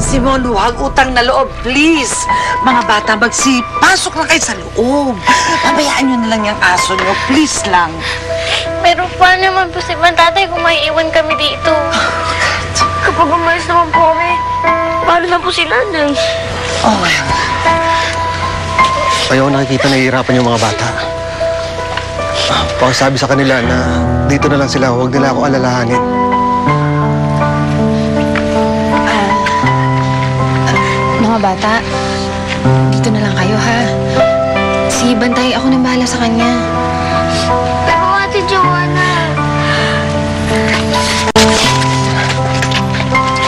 Massimo, luhag utang na loob, please. Mga bata, pasok na kayo sa loob. Pabayaan nyo na lang yung aso nyo, please lang. Pero paano naman po si Tatay kung may iwan kami dito? Kapag umalis naman po kami, paano na po sila nun? Oh, Ayaw nakikita na hihirapan yung mga bata. Pakisabi sa kanila na dito na lang sila, huwag nila ako alalahanin. Mga bata, dito na lang kayo, ha? Si Bantay, ako nang bahala sa kanya. Pero Ate Joanna...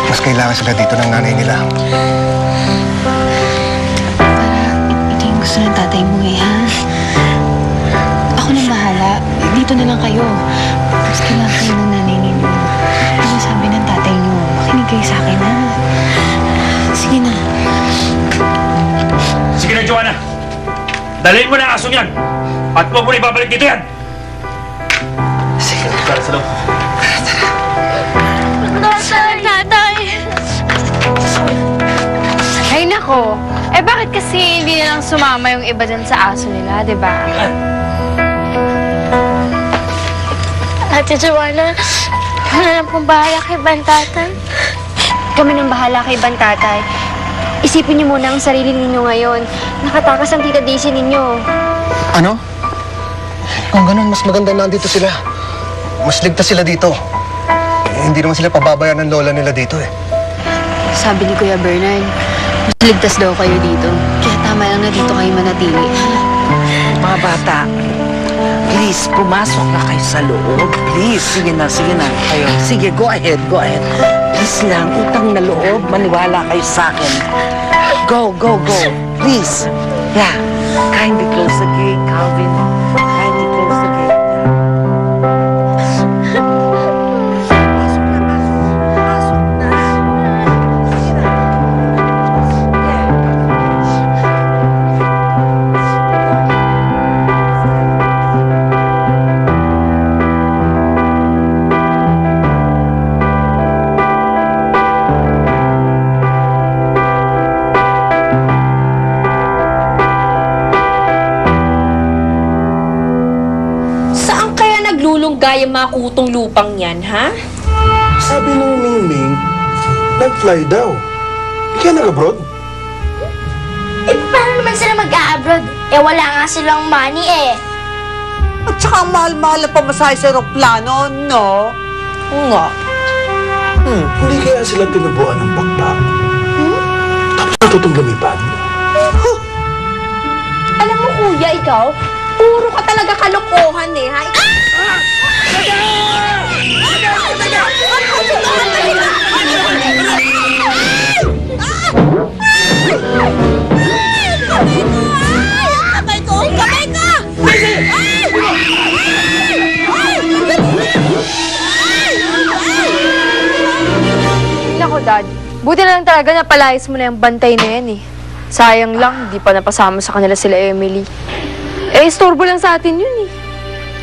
Mas kailangan sila dito ng nanay nila. Ito yung gusto ng tatay mo, ha? Ako nang bahala. Dito na lang kayo. Mas kailangan kayo ng nanay ninyo. Ano sabi ng tatay niyo? Makinig kayo sa akin, ha? Sige na. Sige na, Joanna. Dalhin mo na ang asong yan. At huwag mo na ibabalik dito yan. sige. Tara sa loob. Tatay! Ay nako, bakit kasi hindi na lang sumama yung iba dyan sa aso nila, di ba? Ate Joanna, wala na pong bahala kay Bantatan. Kami nang bahala kay Bantatay. Isipin niyo muna ang sarili ninyo ngayon. Nakatakas ang tita Daisy ninyo. Ano? Kung ganun, mas maganda na nandito sila. Mas ligtas sila dito. Hindi naman sila pababayaan ng lola nila dito eh. Sabi ni Kuya Bernard, mas ligtas daw kayo dito. Kaya tama lang na dito kayo manatili. Mga bata, please, pumasok na kayo sa loob. Please, sige na. Kayo. Sige, go ahead. Please lang, utang na loob, maniwala kayo sa akin. Go. Please. Yeah. Kindly close the gate, Calvin. Kindly close the gate. Pasok na. Sige na. Gaya mga kutong lupang yan, ha? Sabi ng Mingming, nag-fly daw. Kaya nag-abroad? Paano naman sila mag-a-abroad? Wala nga silang money At saka mahal-mahal na pamasahe sa aeroplano, no? Nga. Hindi kaya sila tinubuan ng bakbak. Tapos natutong lumipad. Alam mo, kuya, ikaw, puro ka talaga kalokohan ha? Nako, Dad. Buti na lang talaga na palayas mo na yung Bantay na yan, eh. Sayang lang, di pa napasama sa kanila sila Emily. Istorbo lang sa atin yun, eh.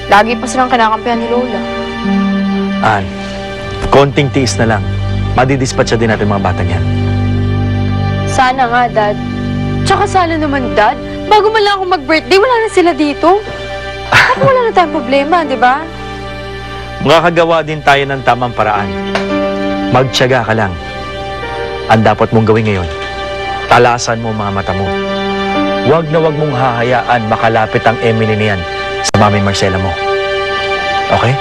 Lagi pa silang kinakampihan ni Lola. Ann, konting tiis na lang. Madidispatcha din natin mga batang yan. Sana nga, Dad. Tsaka sana naman, Dad, bago man lang ako mag-birthday, wala na sila dito. Ako wala na tayong problema, di ba? Makakagawa din tayo ng tamang paraan. Magtiyaga ka lang. Ang dapat mong gawin ngayon, talasan mo mga mata mo. Huwag na huwag mong hahayaan makalapit ang Emily niyan sa Mami Marcela mo. Okay?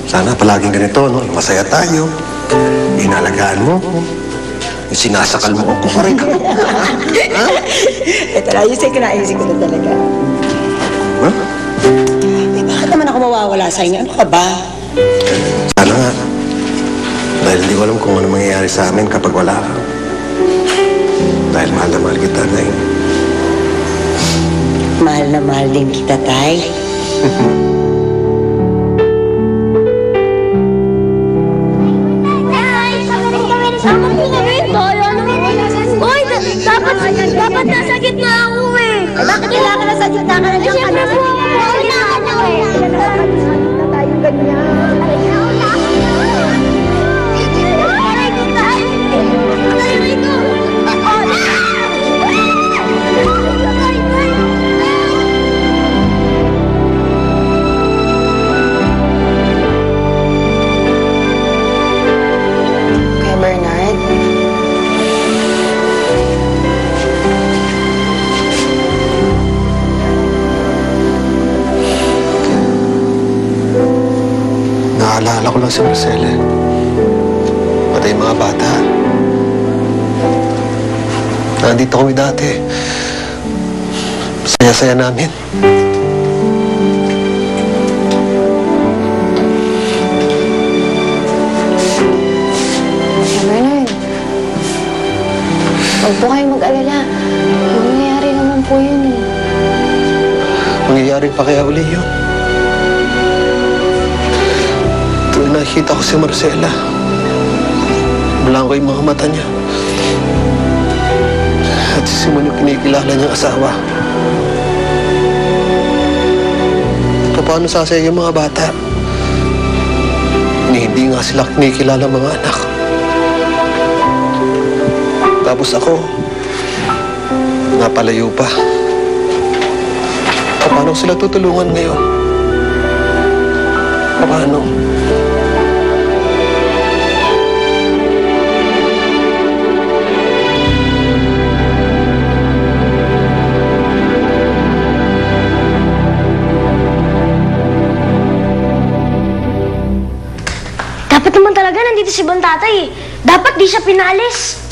Sana palaging ganito, no? Masaya tayo. Inalagaan mo. Yung sinasakal mo ako pa rin. Ito na, ayusin ko na talaga. Ha? mawawala sa inyo. Ano ka ba? Sana nga. Dahil hindi ko alam kung ano mangyayari sa amin kapag wala ka. Dahil mahal na mahal kita, Nay. Mahal na mahal din kita, Tay. Dapat nasa gitna ako eh. Bakit kailangan nasa gitna ka na dyan? Siyempre po, kailangan nyo eh. Tayong ganyan. Kuya Bernard, Naalala ko lang si Marcela. Pati yung mga bata. Nandito kami dati. Saya-saya namin. Kuya Bernard, huwag po kayong mag-alala. Nangyayari naman po yun eh. Mangyayari pa kaya uli yun? Tuwing nakikita ko si Marcela, blanco yung mga mata niya. At si Simon yung kinikilala niyang asawa. Paano sasaya yung mga bata? Hindi nga sila kinikilala mga anak. Tapos ako, napalayo pa. Paano sila tutulungan ngayon? Paano? Dapat naman talaga nandito si Bantatay eh. Dapat di siya pinalis.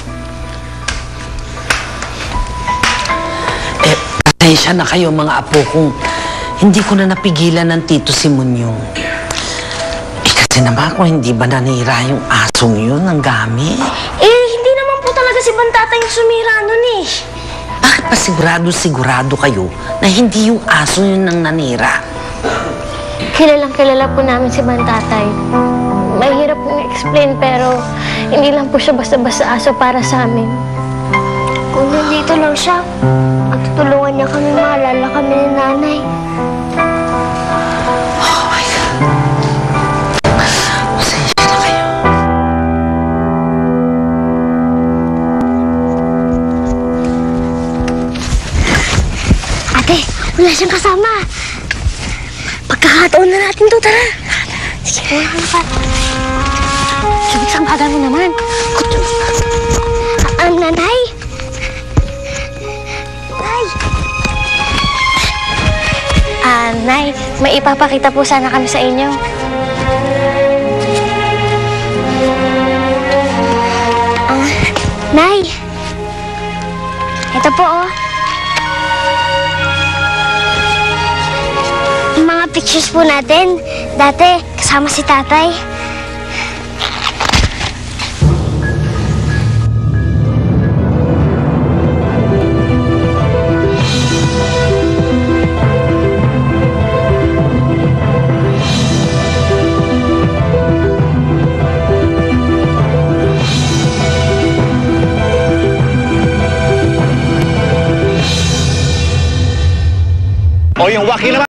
Pasensya na kayo mga apo kung hindi ko na napigilan ng Tito Simon yung... kasi naman kung hindi ba nanira yung asong yun ng gamit? Hindi naman po talaga si Bantatay yung sumira nun eh. Bakit pa sigurado kayo na hindi yung aso yun ang nanira? Kilalang kilala po namin si Bantatay. Mahirap pong i-explain pero hindi lang po siya basta-basta aso para sa amin. Kung nandito lang siya, at tutulungan niya kami, maalala kami ni Nanay. Oh my God. Pasensya na kayo. Ate, wala siyang kasama. Pagkakataon na natin to, tara. Sige, hanap. Sabit sa bagal mo naman. Nanay? Nay, may ipapakita po sana kami sa inyo. Nay, ito po oh. Mga pictures po natin. Dati, kasama si Tatay. O yung waki naman.